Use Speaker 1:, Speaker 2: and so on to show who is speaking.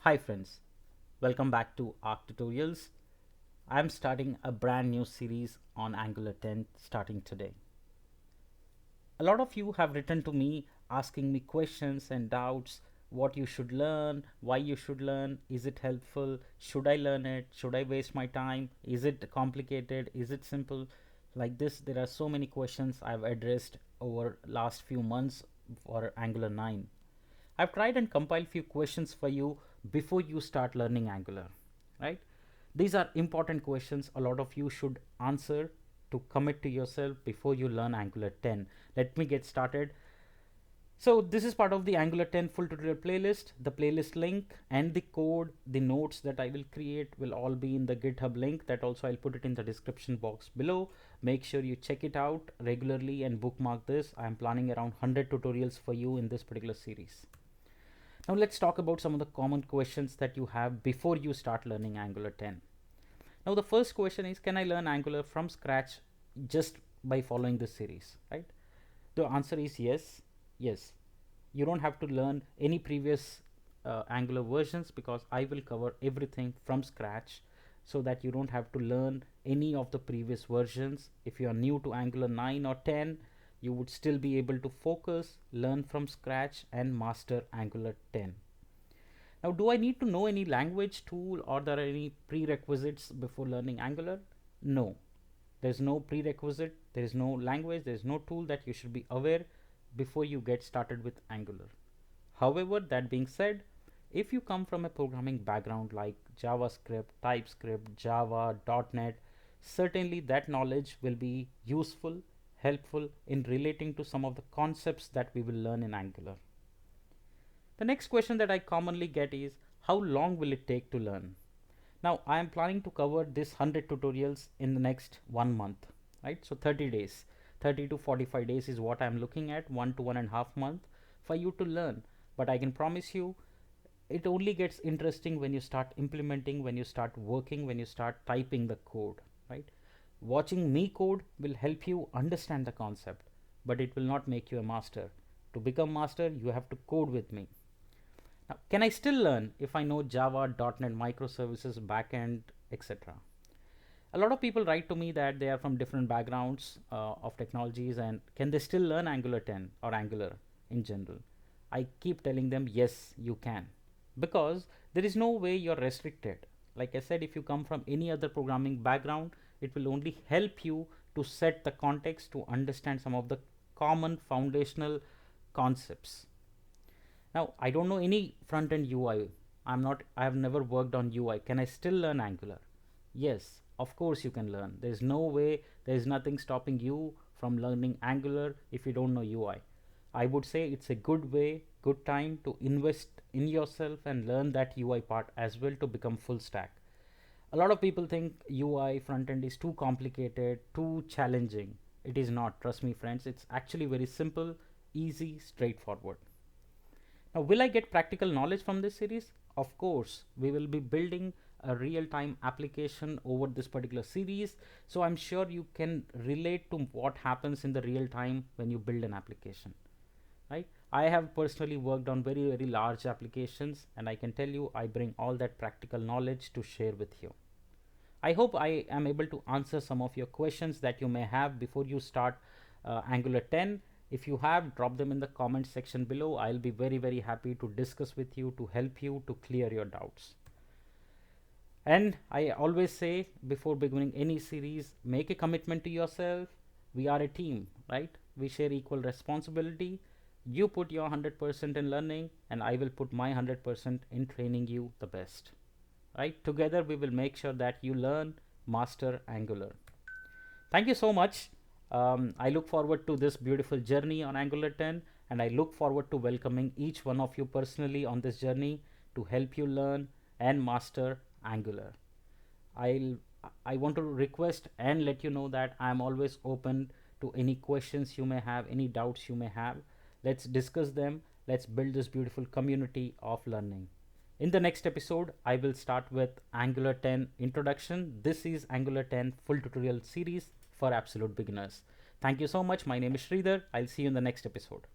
Speaker 1: Hi friends, welcome back to Arc Tutorials. I'm starting a brand new series on Angular 10 starting today. A lot of you have written to me asking me questions and doubts, what you should learn, why you should learn, is it helpful, should I learn it, should I waste my time, is it complicated, is it simple? Like this, there are so many questions I've addressed over last few months for Angular 9. I've tried and compiled few questions for you before you start learning Angular, right? These are important questions a lot of you should answer to commit to yourself before you learn Angular 10. Let me get started. So this is part of the Angular 10 full tutorial playlist. The playlist link and the code, the notes that I will create will all be in the GitHub link. That also I'll put it in the description box below. Make sure you check it out regularly and bookmark this. I'm planning around 100 tutorials for you in this particular series. Now let's talk about some of the common questions that you have before you start learning Angular 10. Now the first question is, can I learn Angular from scratch just by following this series, right? The answer is yes. Yes, you don't have to learn any previous Angular versions because I will cover everything from scratch so that you don't have to learn any of the previous versions. If you are new to Angular 9 or 10, you would still be able to focus, learn from scratch and master Angular 10. Now, do I need to know any language, tool, or there are any prerequisites before learning Angular? No. There's no prerequisite, there is no language, there is no tool that you should be aware before you get started with Angular. However, that being said, if you come from a programming background like JavaScript, TypeScript, Java, .NET, certainly that knowledge will be useful, helpful in relating to some of the concepts that we will learn in Angular. The next question that I commonly get is, how long will it take to learn? Now I am planning to cover this 100 tutorials in the next 1 month, right? So 30 days, 30 to 45 days is what I'm looking at, 1 to 1.5 months for you to learn. But I can promise you, it only gets interesting when you start implementing, when you start working, when you start typing the code, right? Watching me code will help you understand the concept, but it will not make you a master. To become master, you have to code with me. Now, can I still learn if I know Java, .NET, microservices, backend, etc.? A lot of people write to me that they are from different backgrounds of technologies and can they still learn Angular 10 or Angular in general? I keep telling them yes, you can, because there is no way you're restricted. Like I said, if you come from any other programming background, it will only help you to set the context to understand some of the common foundational concepts. Now, I don't know any front end UI. I have never worked on UI. Can I still learn Angular? Yes, of course you can learn. There's no way, there's nothing stopping you from learning Angular if you don't know UI. I would say it's a good way, good time to invest in yourself and learn that UI part as well to become full stack. A lot of people think UI front end is too complicated, too challenging. It is not, trust me, friends. It's actually very simple, easy, straightforward. Now, will I get practical knowledge from this series? Of course, we will be building a real-time application over this particular series. So I'm sure you can relate to what happens in the real time when you build an application, right? I have personally worked on very, very large applications, and I can tell you I bring all that practical knowledge to share with you. I hope I am able to answer some of your questions that you may have before you start Angular 10. If you have, drop them in the comment section below. I'll be very, very happy to discuss with you to help you to clear your doubts. And I always say before beginning any series, make a commitment to yourself. We are a team, right? We share equal responsibility. You put your 100% in learning, and I will put my 100% in training you the best, right? Together we will make sure that you learn, master Angular. Thank you so much. I look forward to this beautiful journey on Angular 10, and I look forward to welcoming each one of you personally on this journey to help you learn and master Angular. I'll I want to request and let you know that I am always open to any questions you may have, any doubts you may have. Let's discuss them. Let's build this beautiful community of learning. In the next episode, I will start with Angular 10 introduction. This is Angular 10 full tutorial series for absolute beginners. Thank you so much. My name is Sridhar. I'll see you in the next episode.